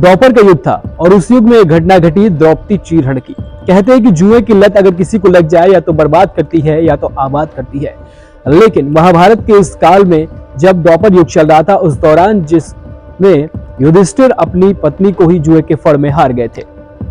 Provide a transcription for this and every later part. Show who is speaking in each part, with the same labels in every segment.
Speaker 1: दोपहर का युग था और उस युग में एक घटना घटी द्रौपदी चीरहरण की। कहते हैं कि जुए की लत अगर किसी को लग जाए या तो बर्बाद करती है या तो आबाद करती है। लेकिन महाभारत के इस काल में जब द्वापर युग चल रहा था, उस दौरान जिसमें युधिष्ठिर अपनी पत्नी को ही जुए के फड़ में हार गए थे।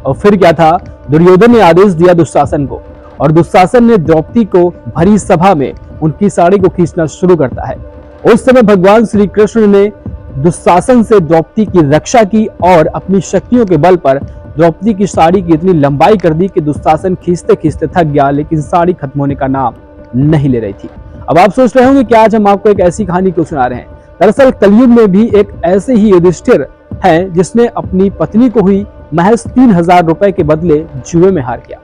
Speaker 1: और फिर क्या था, दुर्योधन ने आदेश दिया दुशासन को, और दुशासन ने द्रौपदी को भरी सभा में उनकी साड़ी को खींचना शुरू करता है। उस समय भगवान श्री कृष्ण ने दुशासन से द्रौपदी की रक्षा की और अपनी शक्तियों के बल पर द्रौपदी की साड़ी की इतनी लंबाई कर दी कि दुशासन खींचते खींचते थक गया, लेकिन साड़ी खत्म होने का नाम नहीं ले रही थी। अब आप सोच रहे होंगे कि आज हम आपको एक ऐसी कहानी क्यों सुना रहे हैं। दरअसल कलयुग में भी एक ऐसे ही युधिष्ठिर है जिसने अपनी पत्नी को ही महज 3000 रुपए के बदले जुए में हार किया।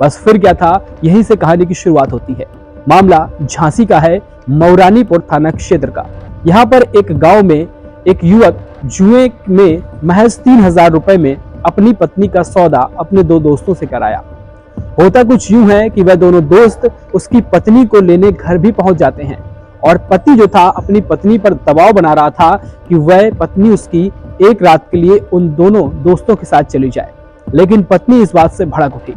Speaker 1: बस फिर क्या था, यहीं से कहानी की शुरुआत होती है। मामला झांसी का है, मौरानीपुर थाना क्षेत्र का। यहाँ पर एक गांव में एक युवक जुए में महज 3000 रुपए में अपनी पत्नी का सौदा अपने दो दोस्तों से कराया। होता कुछ यूं है कि वह दोनों दोस्त उसकी पत्नी को लेने घर भी पहुंच जाते हैं और पति जो था अपनी पत्नी पर दबाव बना रहा था कि वह पत्नी उसकी एक रात के लिए उन दोनों दोस्तों के साथ चली जाए। लेकिन पत्नी इस बात से भड़क उठी।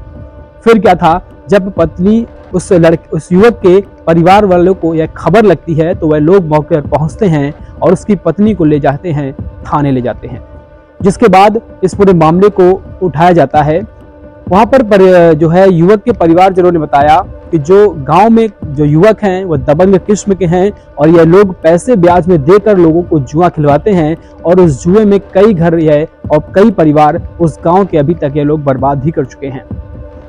Speaker 1: फिर क्या था, जब पत्नी उस युवक के परिवार वालों को यह खबर लगती है तो वह लोग मौके पर पहुंचते हैं और उसकी पत्नी को ले जाते हैं, थाने ले जाते हैं। जिसके बाद इस पूरे मामले को उठाया जाता है। वहां पर जो है युवक के परिवारजनों ने बताया कि जो गांव में जो युवक हैं वह दबंग किस्म के हैं और यह लोग पैसे ब्याज में देकर लोगों को जुआ खिलवाते हैं और उस जुए में कई घर और कई परिवार उस गांव के अभी तक ये लोग बर्बाद भी कर चुके हैं।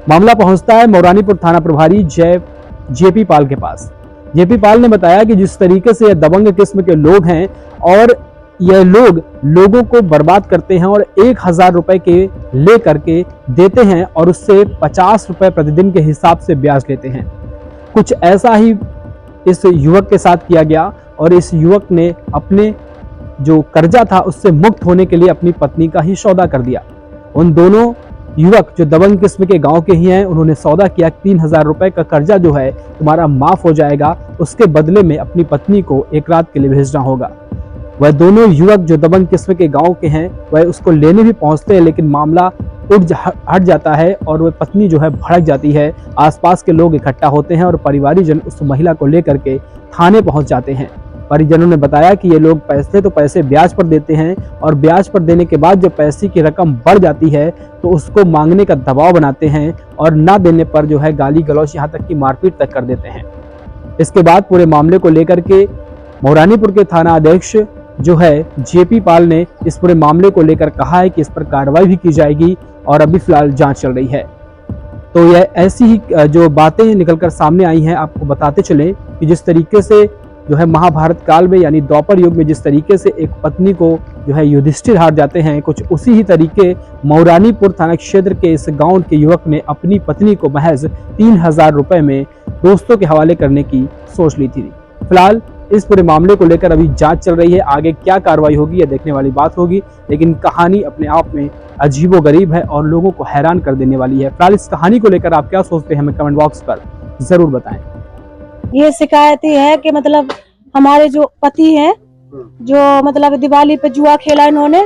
Speaker 1: मामला पहुंचता है मौरानीपुर थाना प्रभारी जेपी पाल के पास। जेपी पाल ने बताया कि जिस तरीके से यह दबंग किस्म के लोग हैं और यह लोग लोगों को बर्बाद करते हैं और 1000 रुपए के ले करके देते हैं और उससे 50 रुपए प्रतिदिन के हिसाब से ब्याज लेते हैं। कुछ ऐसा ही इस युवक के साथ किया गया और इस युवक ने अपने जो कर्जा था उससे मुक्त होने के लिए अपनी पत्नी का ही सौदा कर दिया। उन दोनों युवक जो दबंग किस्म के गांव के ही हैं, उन्होंने सौदा किया 3000 रुपए का कर्जा जो है तुम्हारा माफ हो जाएगा, उसके बदले में अपनी पत्नी को एक रात के लिए भेजना होगा। वह दोनों युवक जो दबंग किस्म के गांव के हैं वह उसको लेने भी पहुंचते हैं, लेकिन मामला हट जाता है और वह पत्नी जो है भड़क जाती है। आसपास के लोग इकट्ठा होते हैं और परिवारीजन उस महिला को लेकर के थाने पहुंच जाते हैं। परिजनों ने बताया कि ये लोग पैसे ब्याज पर देते हैं और ब्याज पर देने के बाद जब पैसे की रकम बढ़ जाती है तो उसको मांगने का दबाव बनाते हैं और ना देने पर जो है गाली गलौज यहाँ तक कि मारपीट तक कर देते हैं। इसके बाद पूरे मामले को लेकर के मौरानीपुर के थाना अध्यक्ष जो है जेपी पाल ने इस पूरे मामले को लेकर कहा है कि इस पर कार्रवाई भी की जाएगी और अभी फिलहाल जांच चल रही है। तो यह ऐसी ही जो बातें निकलकर सामने आई हैं आपको बताते चले कि जिस तरीके से जो है महाभारत काल में यानी द्वापर युग में जिस तरीके से एक पत्नी को जो है युधिष्ठिर हार जाते हैं, कुछ उसी ही तरीके मौरानीपुर थाना क्षेत्र के इस गांव के युवक ने अपनी पत्नी को महज 3000 रुपए में दोस्तों के हवाले करने की सोच ली थी। फिलहाल इस पूरे मामले को लेकर अभी जांच चल रही है, आगे क्या कार्रवाई होगी यह देखने वाली बात होगी, लेकिन कहानी अपने आप में अजीबोगरीब है और लोगों को हैरान कर देने वाली है। फिलहाल इस कहानी को लेकर आप क्या सोचते हैं हमें कमेंट बॉक्स पर जरूर बताएं।
Speaker 2: ये शिकायत ही है कि मतलब हमारे जो पति हैं जो मतलब दिवाली पे जुआ खेला, इन्होंने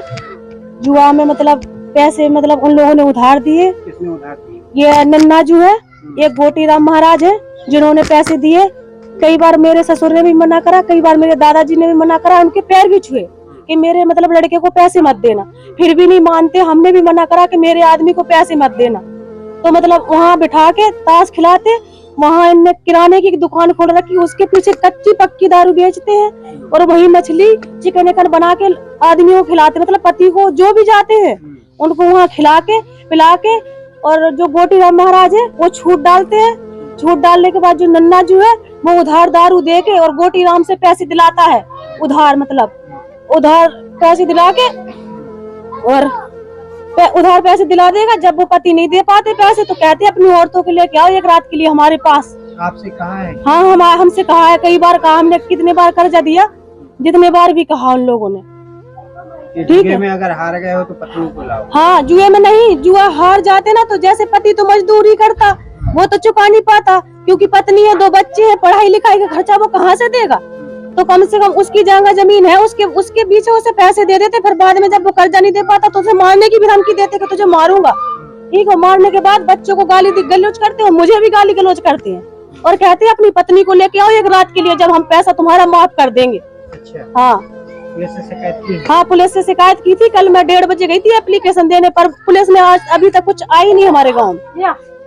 Speaker 2: जुआ में मतलब पैसे मतलब उन लोगों ने उधार दिए।
Speaker 3: किसने उधार दिए?
Speaker 2: ये नन्ना जो है, एक गोटीराम महाराज है जिन्होंने पैसे दिए। कई बार मेरे ससुर ने भी मना करा, कई बार मेरे दादाजी ने भी मना करा, उनके पैर भी छुए कि मेरे मतलब लड़के को पैसे मत देना, फिर भी नहीं मानते। हमने भी मना करा कि मेरे आदमी को पैसे मत देना। तो मतलब वहाँ बिठा के ताश खिलाते, वहाँ इनने किराने की दुकान खोल रखी, उसके पीछे कच्ची पक्की दारू बेचते हैं और वही मछली चिकन बना के आदमियों को खिलाते, मतलब पति को जो भी जाते हैं उनको वहाँ खिला के पिला के। और जो गोटीराम महाराज है वो छूट डालते हैं। छूट डालने के बाद जो नन्ना जो है वो उधार दारू दे के और गोटीराम से पैसे दिलाता है, उधार मतलब उधार पैसे दिला के और उधार पैसे दिला देगा। जब वो पति नहीं दे पाते पैसे तो कहते अपनी औरतों के लिए क्या एक रात के लिए हमारे पास।
Speaker 3: आपसे कहा है?
Speaker 2: हाँ, हमसे कहा है, कई बार कहा हमने, कितने बार कर्जा दिया, जितने बार भी कहा उन लोगों ने।
Speaker 3: ठीक है, में अगर हार गए हो तो पत्नी को लाओ।
Speaker 2: हाँ, जुए में नहीं, जुआ हार जाते ना तो जैसे पति तो मजदूरी करता, वो तो चुका नहीं पाता क्योंकि पत्नी है, 2 बच्चे हैं, पढ़ाई लिखाई का खर्चा वो कहाँ से देगा। तो कम से कम उसकी जगह जमीन है, उसके पीछे उसे पैसे दे देते, फिर बाद में जब वो कर्जा नहीं दे पाता तो उसे मारने की भी धमकी देते कि तुझे मारूंगा। ठीक है, मारने के बाद बच्चों को गाली गलौज करते हैं, मुझे भी गाली गलौज करते हैं और कहते हैं अपनी पत्नी को लेके आओ एक रात के लिए, जब हम पैसा तुम्हारा माफ कर देंगे।
Speaker 3: अच्छा,
Speaker 2: हाँ
Speaker 3: पुलिस से शिकायत की?
Speaker 2: हाँ, पुलिस से शिकायत की थी। कल मैं 1:30 बजे गई थी एप्लीकेशन देने पर, पुलिस ने आज अभी तक कुछ आई नहीं हमारे गाँव में।